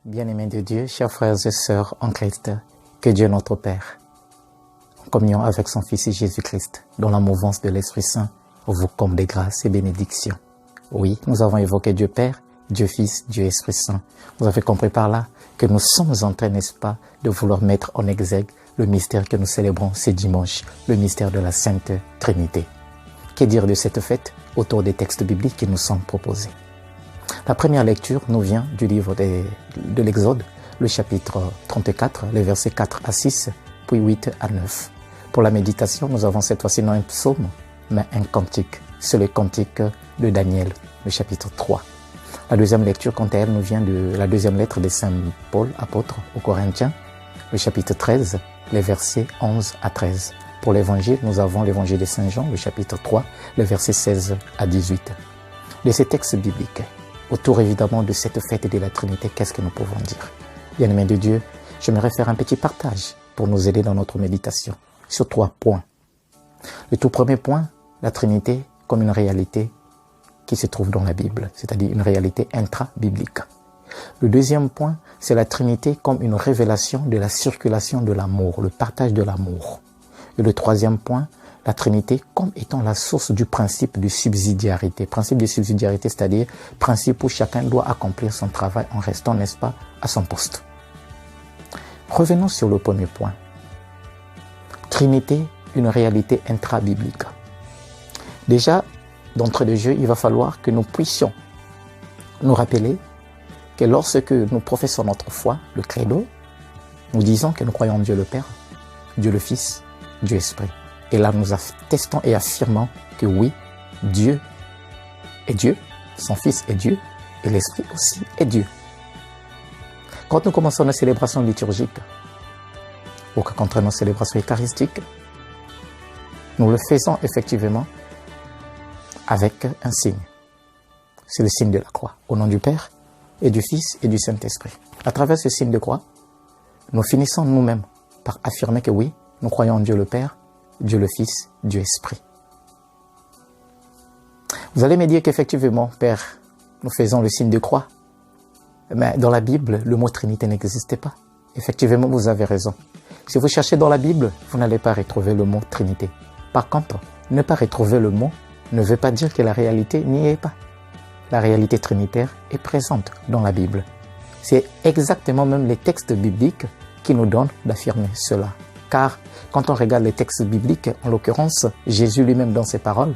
Bien-aimés de Dieu, chers frères et sœurs en Christ, que Dieu notre Père, en communion avec son Fils Jésus-Christ, dans la mouvance de l'Esprit Saint, vous comble des grâces et bénédictions. Oui, nous avons évoqué Dieu Père, Dieu Fils, Dieu Esprit Saint. Vous avez compris par là que nous sommes en train, n'est-ce pas, de vouloir mettre en exergue le mystère que nous célébrons ce dimanche, le mystère de la Sainte Trinité. Que dire de cette fête autour des textes bibliques qui nous sont proposés? La première lecture nous vient du livre de l'Exode, le chapitre 34, les versets 4 à 6, puis 8 à 9. Pour la méditation, nous avons cette fois-ci non un psaume, mais un cantique. C'est le cantique de Daniel, le chapitre 3. La deuxième lecture, quant à elle, nous vient de la deuxième lettre de Saint Paul, apôtre aux Corinthiens, le chapitre 13, les versets 11 à 13. Pour l'évangile, nous avons l'évangile de Saint Jean, le chapitre 3, les versets 16 à 18. De ces textes bibliques, autour évidemment de cette fête de la Trinité, qu'est-ce que nous pouvons dire? Bien-aimés de Dieu, j'aimerais faire un petit partage pour nous aider dans notre méditation sur 3 points. Le tout premier point, la Trinité comme une réalité qui se trouve dans la Bible, c'est-à-dire une réalité intra-biblique. Le deuxième point, c'est la Trinité comme une révélation de la circulation de l'amour, le partage de l'amour. Et le troisième point, la Trinité comme étant la source du principe de subsidiarité. Principe de subsidiarité, c'est-à-dire principe où chacun doit accomplir son travail en restant, n'est-ce pas, à son poste. Revenons sur le premier point. Trinité, une réalité intra-biblique. Déjà, d'entrée de jeu, il va falloir que nous puissions nous rappeler que lorsque nous professons notre foi, le credo, nous disons que nous croyons en Dieu le Père, Dieu le Fils, Dieu Esprit. Et là, nous attestons et affirmons que oui, Dieu est Dieu, son Fils est Dieu, et l'Esprit aussi est Dieu. Quand nous commençons nos célébrations liturgiques, ou quand nos célébrations eucharistiques, nous le faisons effectivement avec un signe. C'est le signe de la croix, au nom du Père et du Fils et du Saint-Esprit. À travers ce signe de croix, nous finissons nous-mêmes par affirmer que oui, nous croyons en Dieu le Père, Dieu le Fils, Dieu Esprit. Vous allez me dire qu'effectivement, Père, nous faisons le signe de croix. Mais dans la Bible, le mot Trinité n'existait pas. Effectivement, vous avez raison. Si vous cherchez dans la Bible, vous n'allez pas retrouver le mot Trinité. Par contre, ne pas retrouver le mot ne veut pas dire que la réalité n'y est pas. La réalité trinitaire est présente dans la Bible. C'est exactement même les textes bibliques qui nous donnent d'affirmer cela. Car quand on regarde les textes bibliques, en l'occurrence Jésus lui-même dans ses paroles,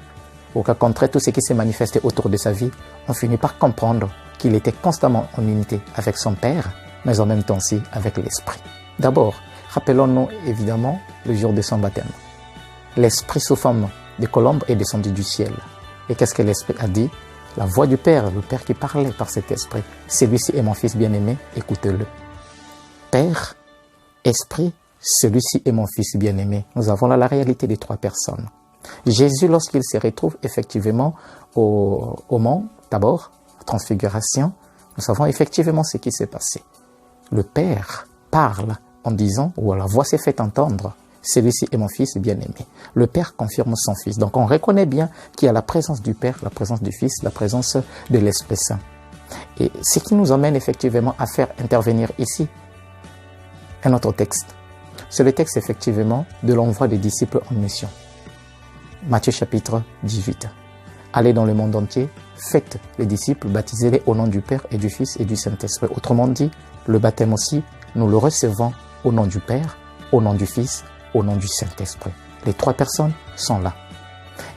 au cas contraire, tout ce qui s'est manifesté autour de sa vie, on finit par comprendre qu'il était constamment en unité avec son Père, mais en même temps aussi avec l'Esprit. D'abord, rappelons-nous évidemment le jour de son baptême. L'Esprit sous forme de colombe est descendu du ciel. Et qu'est-ce que l'Esprit a dit? La voix du Père, le Père qui parlait par cet Esprit. Celui-ci est mon Fils bien-aimé, écoutez-le. Père, Esprit, celui-ci est mon Fils bien-aimé. Nous avons là la réalité des 3 personnes. Jésus, lorsqu'il se retrouve effectivement au mont, d'abord, transfiguration, nous savons effectivement ce qui s'est passé. Le Père parle en disant, ou la voix s'est fait entendre, celui-ci est mon Fils bien-aimé. Le Père confirme son Fils. Donc on reconnaît bien qu'il y a la présence du Père, la présence du Fils, la présence de l'Esprit Saint. Et ce qui nous emmène effectivement à faire intervenir ici un autre texte. C'est le texte effectivement de l'envoi des disciples en mission. Matthieu chapitre 18. Allez dans le monde entier, faites les disciples, baptisez-les au nom du Père et du Fils et du Saint-Esprit. Autrement dit, le baptême aussi, nous le recevons au nom du Père, au nom du Fils, au nom du Saint-Esprit. Les 3 personnes sont là.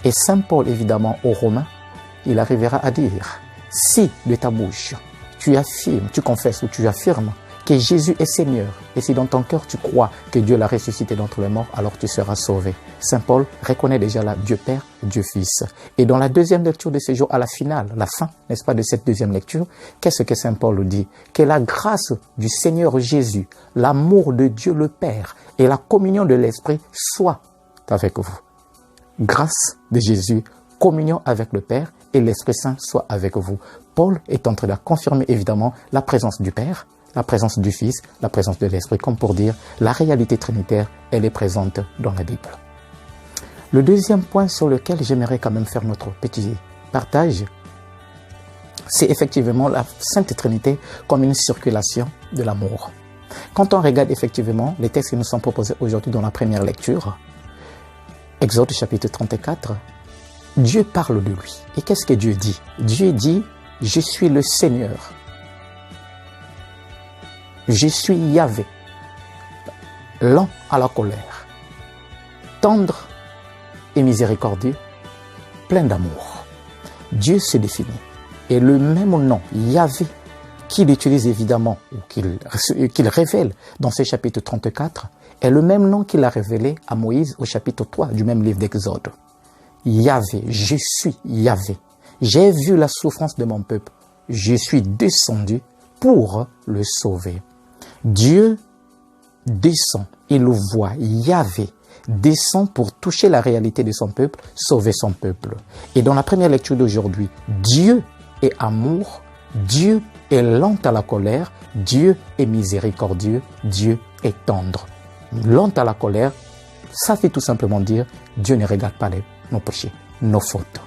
Et Saint Paul, évidemment, aux Romains, il arrivera à dire, si de ta bouche, tu affirmes, tu confesses ou tu affirmes que Jésus est Seigneur, et si dans ton cœur tu crois que Dieu l'a ressuscité d'entre les morts, alors tu seras sauvé. Saint Paul reconnaît déjà là Dieu Père, Dieu Fils. Et dans la deuxième lecture de ce jour, à la finale, la fin, n'est-ce pas, de cette deuxième lecture, qu'est-ce que Saint Paul dit? Que la grâce du Seigneur Jésus, l'amour de Dieu le Père et la communion de l'Esprit soient avec vous. Grâce de Jésus, communion avec le Père et l'Esprit Saint soit avec vous. Paul est en train de confirmer évidemment la présence du Père, la présence du Fils, la présence de l'Esprit, comme pour dire la réalité trinitaire, elle est présente dans la Bible. Le deuxième point sur lequel j'aimerais quand même faire notre petit partage, c'est effectivement la Sainte Trinité comme une circulation de l'amour. Quand on regarde effectivement les textes qui nous sont proposés aujourd'hui dans la première lecture, Exode chapitre 34, Dieu parle de lui. Et qu'est-ce que Dieu dit? Dieu dit, je suis le Seigneur. Je suis Yahvé, lent à la colère, tendre et miséricordieux, plein d'amour. Dieu se définit. Et le même nom, Yahvé, qu'il utilise évidemment, ou qu'il révèle dans ce chapitre 34, est le même nom qu'il a révélé à Moïse au chapitre 3 du même livre d'Exode. Yahvé, je suis Yahvé. J'ai vu la souffrance de mon peuple. Je suis descendu pour le sauver. Dieu descend, il le voit, Yahvé descend pour toucher la réalité de son peuple, sauver son peuple. Et dans la première lecture d'aujourd'hui, Dieu est amour, Dieu est lent à la colère, Dieu est miséricordieux, Dieu est tendre. Lent à la colère, ça fait tout simplement dire, Dieu ne regarde pas nos péchés, nos fautes.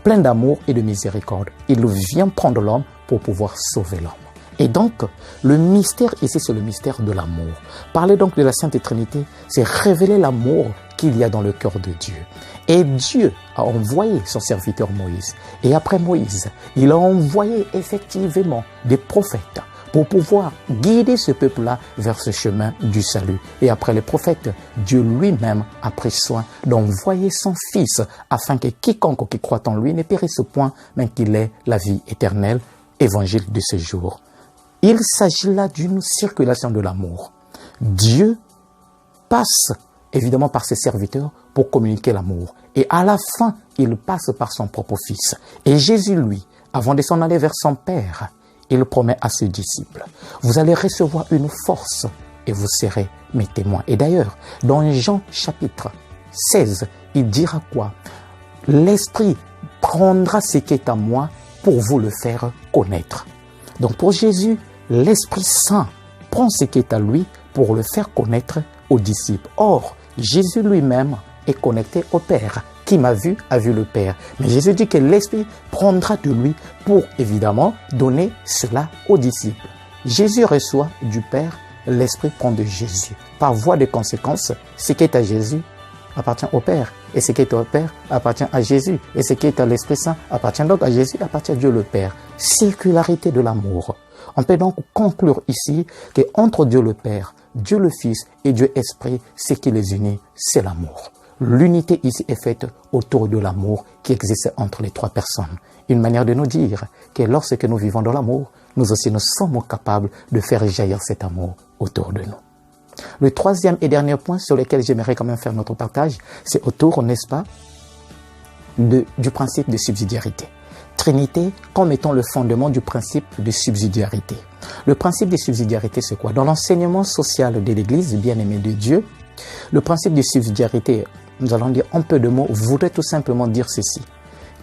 Plein d'amour et de miséricorde, il vient prendre l'homme pour pouvoir sauver l'homme. Et donc, le mystère ici, c'est le mystère de l'amour. Parler donc de la Sainte Trinité, c'est révéler l'amour qu'il y a dans le cœur de Dieu. Et Dieu a envoyé son serviteur Moïse. Et après Moïse, il a envoyé effectivement des prophètes pour pouvoir guider ce peuple-là vers ce chemin du salut. Et après les prophètes, Dieu lui-même a pris soin d'envoyer son Fils afin que quiconque qui croit en lui ne périsse point, mais qu'il ait la vie éternelle. Évangile de ce jour. Il s'agit là d'une circulation de l'amour. Dieu passe évidemment par ses serviteurs pour communiquer l'amour. Et à la fin, il passe par son propre Fils. Et Jésus, lui, avant de s'en aller vers son Père, il promet à ses disciples, vous allez recevoir une force et vous serez mes témoins. Et d'ailleurs, dans Jean chapitre 16, il dira quoi? L'Esprit prendra ce qui est à moi pour vous le faire connaître. Donc pour Jésus, l'Esprit Saint prend ce qui est à lui pour le faire connaître aux disciples. Or, Jésus lui-même est connecté au Père. Qui m'a vu a vu le Père. Mais Jésus dit que l'Esprit prendra de lui pour, évidemment, donner cela aux disciples. Jésus reçoit du Père, l'Esprit prend de Jésus. Par voie de conséquence, ce qui est à Jésus appartient au Père. Et ce qui est au Père appartient à Jésus. Et ce qui est à l'Esprit Saint appartient donc à Jésus, appartient à Dieu le Père. Circularité de l'amour. On peut donc conclure ici qu'entre Dieu le Père, Dieu le Fils et Dieu Esprit, ce qui les unit, c'est l'amour. L'unité ici est faite autour de l'amour qui existe entre les trois personnes. Une manière de nous dire que lorsque nous vivons dans l'amour, nous aussi nous sommes capables de faire jaillir cet amour autour de nous. Le troisième et dernier point sur lequel j'aimerais quand même faire notre partage, c'est autour, n'est-ce pas, du principe de subsidiarité. Trinité comme étant le fondement du principe de subsidiarité. Le principe de subsidiarité, c'est quoi? Dans l'enseignement social de l'Église, bien-aimée de Dieu, le principe de subsidiarité, nous allons dire en peu de mots, voudrait tout simplement dire ceci,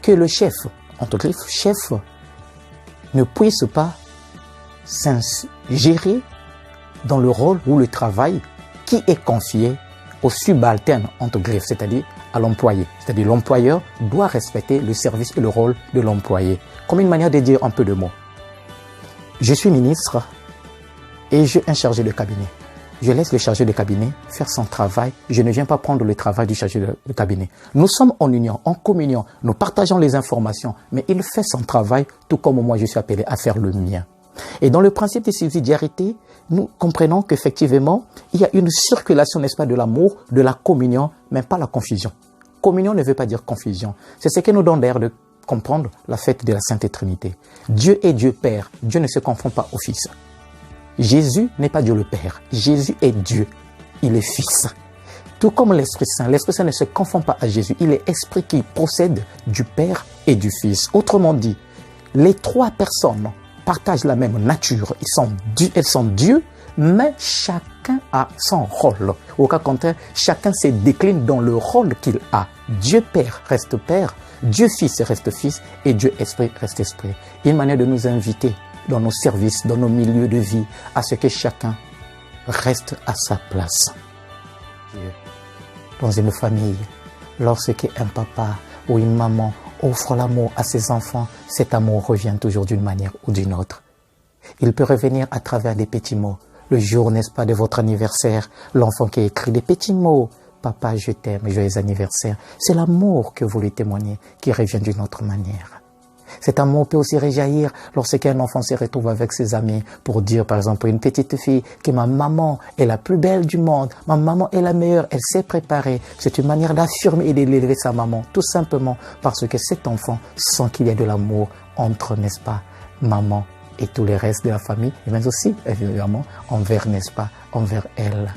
que le chef, entre griffes, chef, ne puisse pas s'ingérer dans le rôle ou le travail qui est confié au subalterne, entre griffes, c'est-à-dire à l'employé. C'est-à-dire l'employeur doit respecter le service et le rôle de l'employé. Comme une manière de dire en peu de mots. Je suis ministre et j'ai un chargé de cabinet. Je laisse le chargé de cabinet faire son travail. Je ne viens pas prendre le travail du chargé de cabinet. Nous sommes en union, en communion. Nous partageons les informations. Mais il fait son travail tout comme moi je suis appelé à faire le mien. Et dans le principe de subsidiarité, nous comprenons qu'effectivement, il y a une circulation, n'est-ce pas, de l'amour, de la communion, mais pas la confusion. Communion ne veut pas dire confusion. C'est ce que nous donne d'ailleurs de comprendre la fête de la Sainte Trinité. Dieu est Dieu Père. Dieu ne se confond pas au Fils. Jésus n'est pas Dieu le Père. Jésus est Dieu. Il est Fils. Tout comme l'Esprit Saint ne se confond pas à Jésus. Il est Esprit qui procède du Père et du Fils. Autrement dit, les trois personnes partagent la même nature. Elles sont Dieu, mais chacun a son rôle. Au cas contraire, chacun se décline dans le rôle qu'il a. Dieu Père reste Père, Dieu Fils reste Fils et Dieu Esprit reste Esprit. Une manière de nous inviter dans nos services, dans nos milieux de vie, à ce que chacun reste à sa place. Dans une famille, lorsque un papa ou une maman offre l'amour à ses enfants, cet amour revient toujours d'une manière ou d'une autre. Il peut revenir à travers des petits mots. Le jour, n'est-ce pas, de votre anniversaire, l'enfant qui écrit des petits mots. Papa, je t'aime, joyeux anniversaire. C'est l'amour que vous lui témoignez qui revient d'une autre manière. Cet amour peut aussi réjaillir lorsqu'un enfant se retrouve avec ses amis pour dire, par exemple, à une petite fille que ma maman est la plus belle du monde, ma maman est la meilleure, elle s'est préparée. C'est une manière d'affirmer et d'élever sa maman, tout simplement parce que cet enfant sent qu'il y a de l'amour entre, n'est-ce pas, maman et tous les restes de la famille, et même aussi, évidemment, envers, n'est-ce pas, envers elle.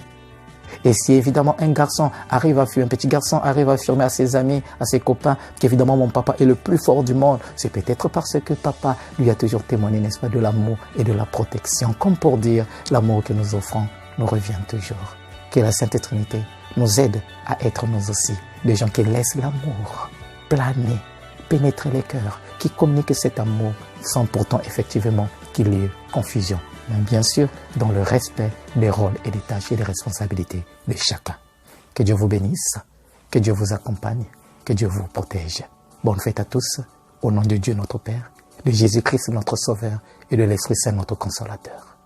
Et si évidemment un petit garçon arrive à affirmer à ses amis, à ses copains, qu'évidemment mon papa est le plus fort du monde, c'est peut-être parce que papa lui a toujours témoigné, n'est-ce pas, de l'amour et de la protection. Comme pour dire, l'amour que nous offrons nous revient toujours. Que la Sainte Trinité nous aide à être nous aussi des gens qui laissent l'amour planer, pénétrer les cœurs, qui communiquent cet amour sans pourtant effectivement qu'il y ait confusion. Mais bien sûr, dans le respect des rôles et des tâches et des responsabilités de chacun. Que Dieu vous bénisse, que Dieu vous accompagne, que Dieu vous protège. Bonne fête à tous, au nom de Dieu notre Père, de Jésus-Christ notre Sauveur et de l'Esprit Saint notre Consolateur.